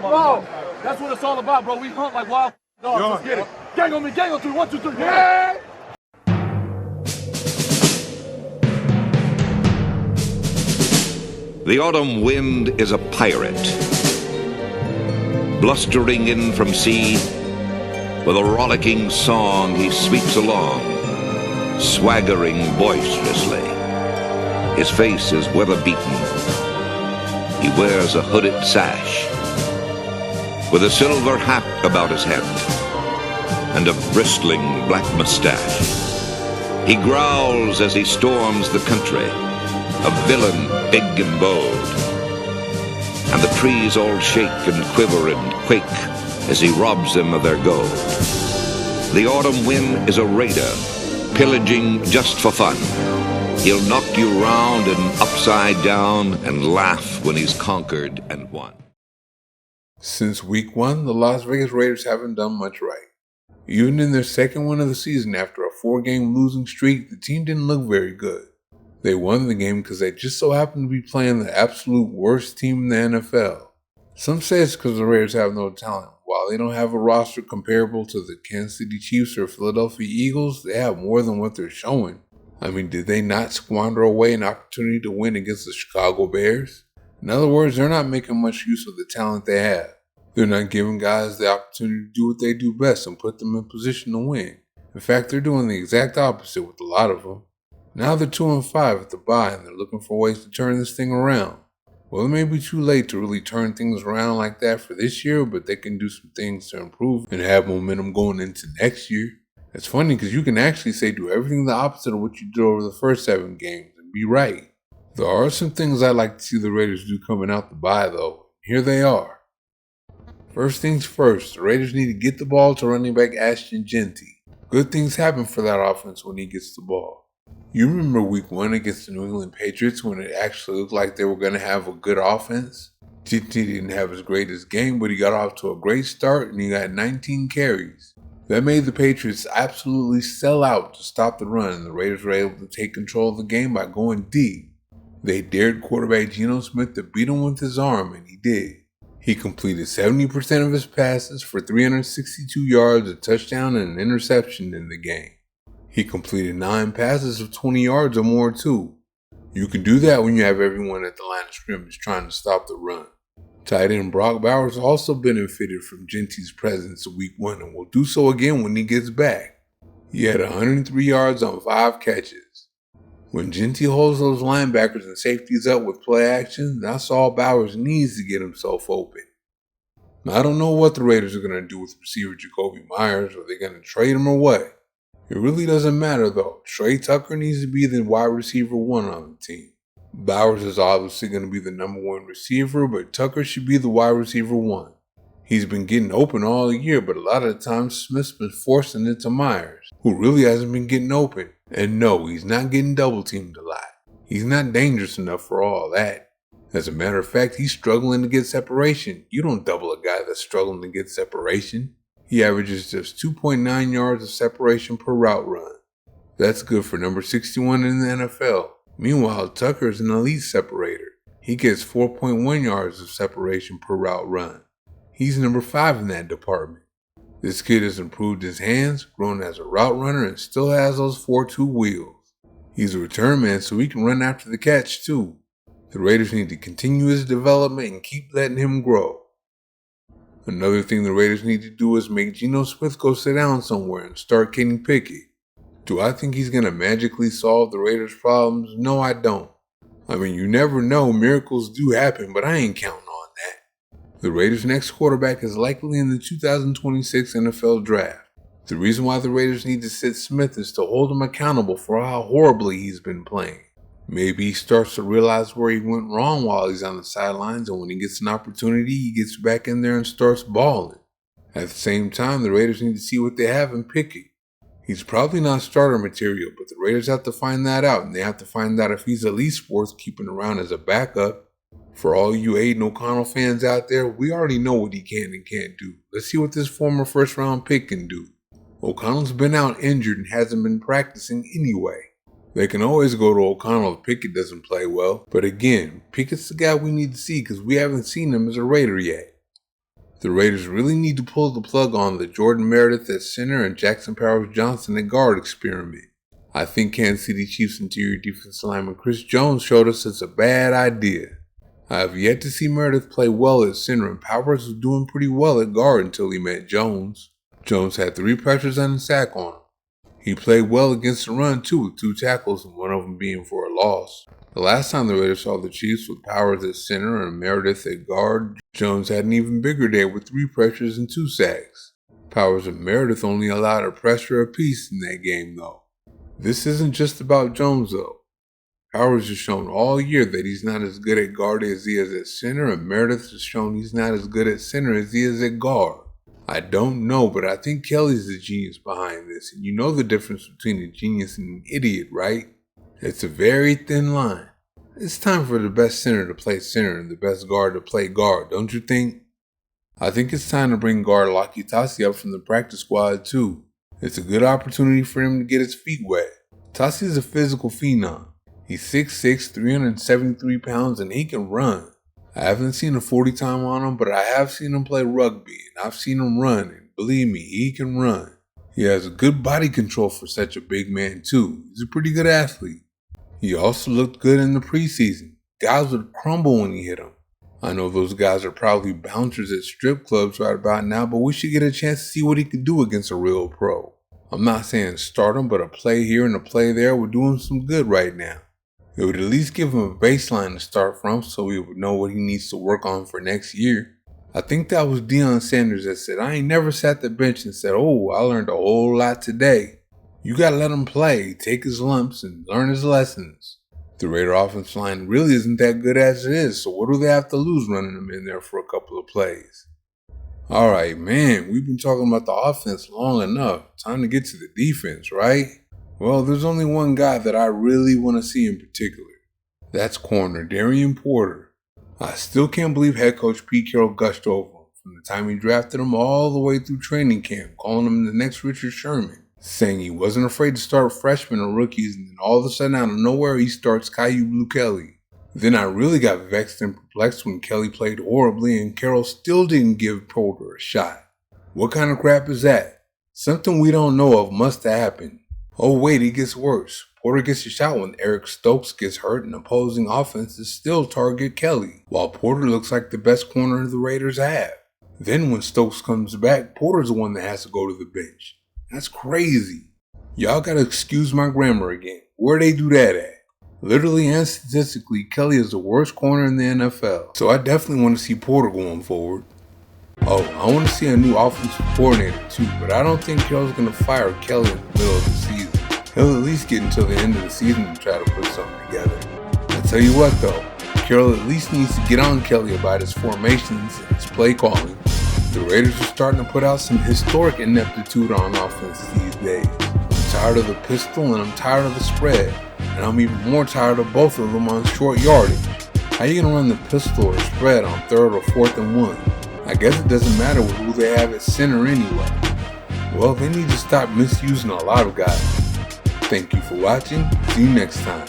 Bro, that's what it's all about, bro. We hunt like wild dogs. Let's get it. Gang on me, gang on 3. 1, 2, 3. Yeah! The autumn wind is a pirate, blustering in from sea. With a rollicking song he sweeps along, swaggering boisterously. His face is weather-beaten. He wears a hooded sash, with a silver hat about his head, and a bristling black mustache. He growls as he storms the country, a villain big and bold. And the trees all shake and quiver and quake as he robs them of their gold. The autumn wind is a raider, pillaging just for fun. He'll knock you round and upside down and laugh when he's conquered and won. Since week 1, the Las Vegas Raiders haven't done much right. Even in their second win of the season after a 4-game losing streak, the team didn't look very good. They won the game because they just so happened to be playing the absolute worst team in the NFL. Some say it's because the Raiders have no talent. While they don't have a roster comparable to the Kansas City Chiefs or Philadelphia Eagles, they have more than what they're showing. I mean, did they not squander away an opportunity to win against the Chicago Bears? In other words, they're not making much use of the talent they have. They're not giving guys the opportunity to do what they do best and put them in position to win. In fact, they're doing the exact opposite with a lot of them. Now they're 2-5 at the bye and they're looking for ways to turn this thing around. Well, it may be too late to really turn things around like that for this year, but they can do some things to improve and have momentum going into next year. It's funny because you can actually say do everything the opposite of what you did over the first 7 games and be right. There are some things I'd like to see the Raiders do coming out the bye though. Here they are. First things first, the Raiders need to get the ball to running back Ashton Jeanty. Good things happen for that offense when he gets the ball. You remember week 1 against the New England Patriots when it actually looked like they were going to have a good offense? Jeanty didn't have his greatest game, but he got off to a great start and he got 19 carries. That made the Patriots absolutely sell out to stop the run, and the Raiders were able to take control of the game by going deep. They dared quarterback Geno Smith to beat him with his arm, and he did. He completed 70% of his passes for 362 yards, a touchdown, and an interception in the game. He completed 9 passes of 20 yards or more too. You can do that when you have everyone at the line of scrimmage trying to stop the run. Tight end Brock Bowers also benefited from Jeanty's presence in week 1 and will do so again when he gets back. He had 103 yards on 5 catches. When Jeanty holds those linebackers and safeties up with play action, that's all Bowers needs to get himself open. Now, I don't know what the Raiders are going to do with receiver Jacoby Myers. Are they going to trade him or what? It really doesn't matter though. Trey Tucker needs to be the wide receiver 1 on the team. Bowers is obviously going to be the number 1 receiver, but Tucker should be the wide receiver 1. He's been getting open all year, but a lot of the times Smith's been forcing it to Myers, who really hasn't been getting open. And no, he's not getting double teamed a lot. He's not dangerous enough for all that. As a matter of fact, he's struggling to get separation. You don't double a guy that's struggling to get separation. He averages just 2.9 yards of separation per route run. That's good for number 61 in the NFL. Meanwhile, Tucker is an elite separator. He gets 4.1 yards of separation per route run. He's number 5 in that department. This kid has improved his hands, grown as a route runner, and still has those 4.2 wheels. He's a return man, so he can run after the catch too. The Raiders need to continue his development and keep letting him grow. Another thing the Raiders need to do is make Geno Smith go sit down somewhere and start Kenny Pickett. Do I think he's going to magically solve the Raiders' problems? No, I don't. I mean, you never know. Miracles do happen, but I ain't counting on that. The Raiders' next quarterback is likely in the 2026 NFL Draft. The reason why the Raiders need to sit Smith is to hold him accountable for how horribly he's been playing. Maybe he starts to realize where he went wrong while he's on the sidelines, and when he gets an opportunity, he gets back in there and starts balling. At the same time, the Raiders need to see what they have in Pickett. He's probably not starter material, but the Raiders have to find that out, and they have to find out if he's at least worth keeping around as a backup. For all you Aiden O'Connell fans out there, we already know what he can and can't do. Let's see what this former first-round pick can do. O'Connell's been out injured and hasn't been practicing anyway. They can always go to O'Connell if Pickett doesn't play well, but again, Pickett's the guy we need to see because we haven't seen him as a Raider yet. The Raiders really need to pull the plug on the Jordan Meredith at center and Jackson Powers Johnson at guard experiment. I think Kansas City Chiefs interior defensive lineman Chris Jones showed us it's a bad idea. I have yet to see Meredith play well at center, and Powers was doing pretty well at guard until he met Jones. Jones had 3 pressures and a sack on him. He played well against the run too, with 2 tackles and one of them being for a loss. The last time the Raiders saw the Chiefs with Powers at center and Meredith at guard, Jones had an even bigger day with 3 pressures and 2 sacks. Powers and Meredith only allowed a pressure apiece in that game though. This isn't just about Jones though. Powers has shown all year that he's not as good at guard as he is at center, and Meredith has shown he's not as good at center as he is at guard. I don't know, but I think Kelly's the genius behind this, and you know the difference between a genius and an idiot, right? It's a very thin line. It's time for the best center to play center and the best guard to play guard, don't you think? I think it's time to bring guard Laki Tassi up from the practice squad too. It's a good opportunity for him to get his feet wet. Tassi is a physical phenom. He's 6'6", 373 pounds, and he can run. I haven't seen a 40 time on him, but I have seen him play rugby, and I've seen him run, and believe me, he can run. He has a good body control for such a big man too. He's a pretty good athlete. He also looked good in the preseason. Guys would crumble when he hit him. I know those guys are probably bouncers at strip clubs right about now, but we should get a chance to see what he could do against a real pro. I'm not saying start him, but a play here and a play there would do him some good right now. It would at least give him a baseline to start from so he would know what he needs to work on for next year. I think that was Deion Sanders that said, I ain't never sat the bench and said, oh, I learned a whole lot today. You gotta let him play, take his lumps, and learn his lessons. The Raider offensive line really isn't that good as it is, so what do they have to lose running him in there for a couple of plays? Alright, man, we've been talking about the offense long enough. Time to get to the defense, right? Well, there's only one guy that I really want to see in particular. That's corner Darian Porter. I still can't believe head coach Pete Carroll gushed over him from the time he drafted him all the way through training camp, calling him the next Richard Sherman, saying he wasn't afraid to start freshmen or rookies, and then all of a sudden out of nowhere he starts Caillou Blue Kelly. Then I really got vexed and perplexed when Kelly played horribly and Carroll still didn't give Porter a shot. What kind of crap is that? Something we don't know of must have happened. Oh wait, it gets worse. Porter gets a shot when Eric Stokes gets hurt and opposing offenses still target Kelly, while Porter looks like the best corner the Raiders have. Then when Stokes comes back, Porter's the one that has to go to the bench. That's crazy. Y'all gotta excuse my grammar again. Where they do that at? Literally and statistically, Kelly is the worst corner in the NFL. So I definitely want to see Porter going forward. Oh, I want to see a new offensive coordinator too, but I don't think Carroll's going to fire Kelly in the middle of the season. He'll at least get until the end of the season to try to put something together. I tell you what though, Carroll at least needs to get on Kelly about his formations and his play calling. The Raiders are starting to put out some historic ineptitude on offense these days. I'm tired of the pistol and I'm tired of the spread, and I'm even more tired of both of them on short yardage. How you going to run the pistol or spread on 3rd or 4th and 1? I guess it doesn't matter with who they have at center anyway. Well, they need to stop misusing a lot of guys. Thank you for watching. See you next time.